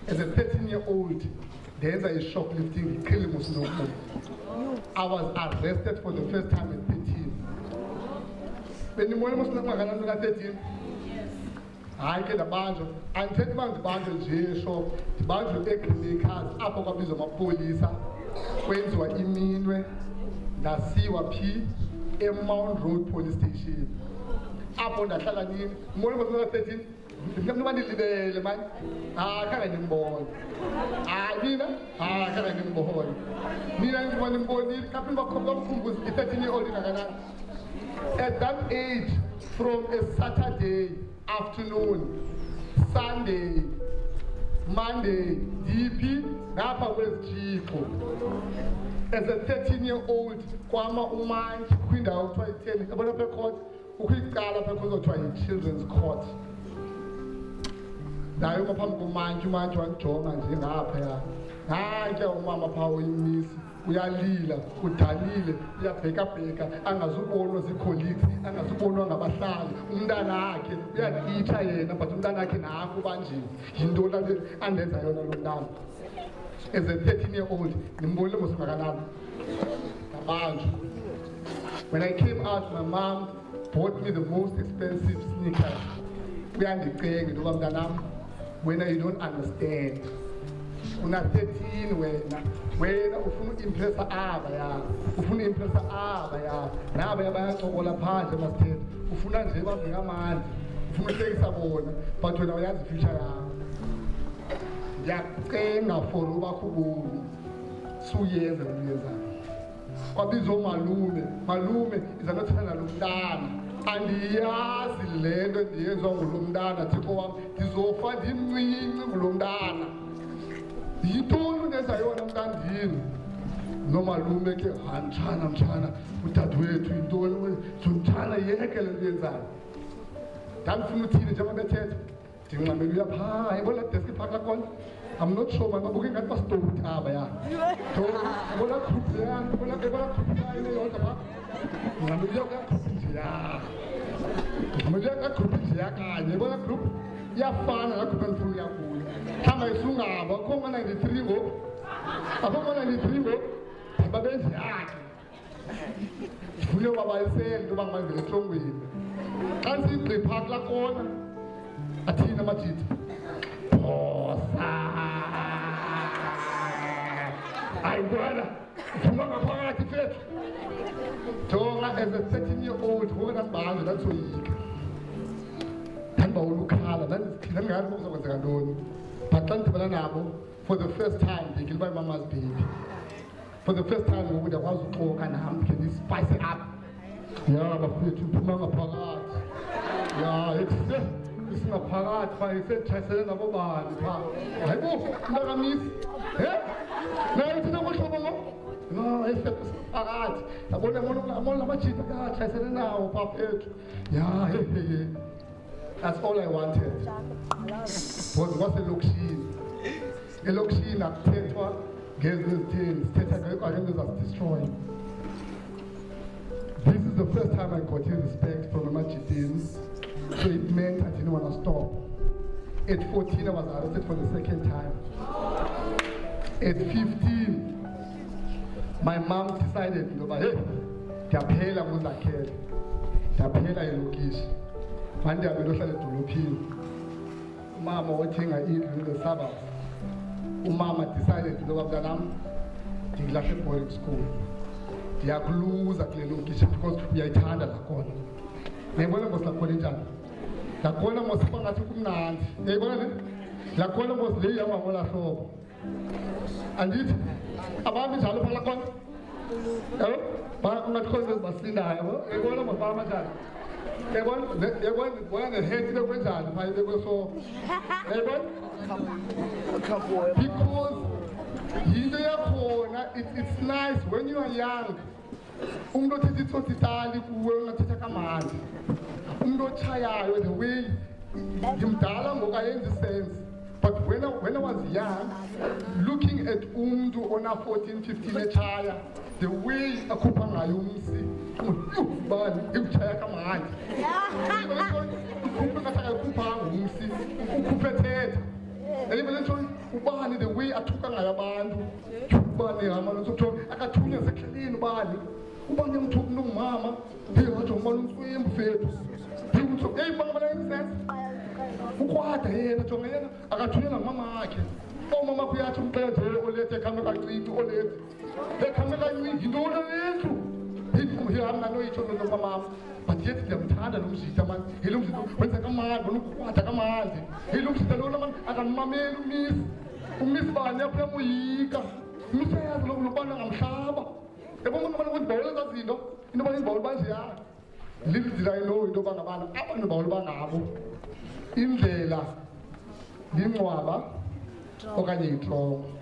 As a 13-year-old, there's a shoplifting. I was arrested for the first time at 13. When you was 13, I get a bunch of, and take man the bunch of jail shop, the bunch of cars, up of these of my police, went to an immediate, that CWP, a Mount Road police station. Up on the Salani, more was not 13. Nobody did the man. I can't born. I didn't. I can't born. Neither one born, Captain Bakom was a 13-year-old in Ghana. At that age, from a Saturday afternoon, Sunday, Monday, DP, Napa was Chico. As a 13-year-old, KwaMagxaki, Queen out 2010, about a court, who quick got up because of children's court. Now, you mind you and John and up here. I tell Mama Power in Miss. We are Lila, Utalile, we are Peka, and as one the colleagues, and as one on Abasal, Undanaki, we are Italian, but Undanaki, Akubanji, Hindola, and then I don't know. As a 13-year-old, Nimbola was Maganan. When I came out, my mom bought me the most expensive sneakers. We are in the gang, when I don't understand. When I'm 13, when ufuna impressa abaya ufuna impressa abaya nabe abayacokola phandle masithethe ufuna nje bavika amandla ufuna uhlekisa bona but wena uyazi future yakho ndiyacenga for ubakho ubomi suyenza uyenzayo kwabizwa malume izanothanda lo mntana andiyazi le nto endiyenzwa ngulo mntana thixo wam ndizofa ndimncinci ngulo mntana yintoni unezayona mntandini nomalume ke mtshana udadewethu yintoni mtshana yeke le nto yenzayo ndandifuna uthini njengoba bethetha ndingxamele uyaphaa yabona deski phakla kona I'm not sure man babuke ngathi basitoti aba ya yabona khuphi yakho yabona khuphi ile yodwa pha ndingxamele uyakhuphi nje ya ndingxamele uyakhuphi nje yakanye yabona group iyafana la group endifuna uyakuyo hamba isungaba khoma 93 ngo aboma 93 ngo babenzi yakhe ndifune babayisele into bangibambele ehlongweni xa sigqipha kula kona athina amajita phosa ayibona ufuma ngaphakathi fethu jonga as a 13-year-old ngoku ndandibanje ndandisoyika ndandibawula ukhala ndandingazi uba kuzokwenzeka ntoni but xa ndidibana nabo for the first time ndingile uba mama's baby for the first time ngoku ndiyakwazi uxoka nam ke ndispice up ya bafethu uphuma ngaphakathi ya isingaphakathi pha isetshayisele nabo bani pha hayibo mntakamisi nayo thina ngohlobo ngo no phakathi yabona amajita atshayisele nawo pha fethu ya that's all I wanted because waselokishini akuthethwa ngezizitheni sithetha ngento ezazidestroy. This is the first time I got respect from amajitini, so it meant I didn't want to stop. At 14 I was arrested for the second time. At 15 my mom decided hey ndiyaphela ngozakhela ndiyaphela elokishi manje abelohlala edolophini umama othenga indlu in the suburbs umama decided ngoba mntanam ndingilahla boarding school ndiyakuluza kule lokishi because uyayithanda lakhona nayibona mos lakhona njani lakhona mos bangathi kumnandi yayibona le lakhona mos le ihamba ngola hlobo andithi abantu njalo pha lakhona ungathikhoza ezibasindayo yayibona mos bama njani yayibona nehead ile kwenjani pha ile kweso yayibona because yinto yakhona it's nice when you are young umuntu othetha ithotitali kuwe ungathetha kamandi umuntu otshayayo the way ngimdala ngoku ayenzi sense but when I was young looking at umuntu ona 14 15 etshaya the way akhupha ngayo umsi bani ngikuchaya kamandi umuntu ngathi akakhupha ngumsi ukhuphe thetha yayibona ntoni ubani the way athuka ngayo abantu ubani hama nosokuthiwa akathunywe sekhaleni ubani emthuka ungumama wathi umbona umswimbu fethu bangabana sense ukwada yena jonga yena akathunyelwa ngumama wakhe omama wakho uyathi umxele olethe KwaMagxaki olethe KwaMagxaki yintoni lethu hamba noyitsho nomama but yet ndiyamthanda lo mzitha mani yilo mzitha wenza kamandi bona ukwada kamandi yilo mzitha lona mani akanimameli umisi bani apho yamoyika umisi uyazi lobana ngamhlaba yabona ubona kwendibawula ezaa zinto into yoba indibawula banjeya little did I know into yoba ngabana abantu bawula bangabo indlela lingcwaba okanye yitrongo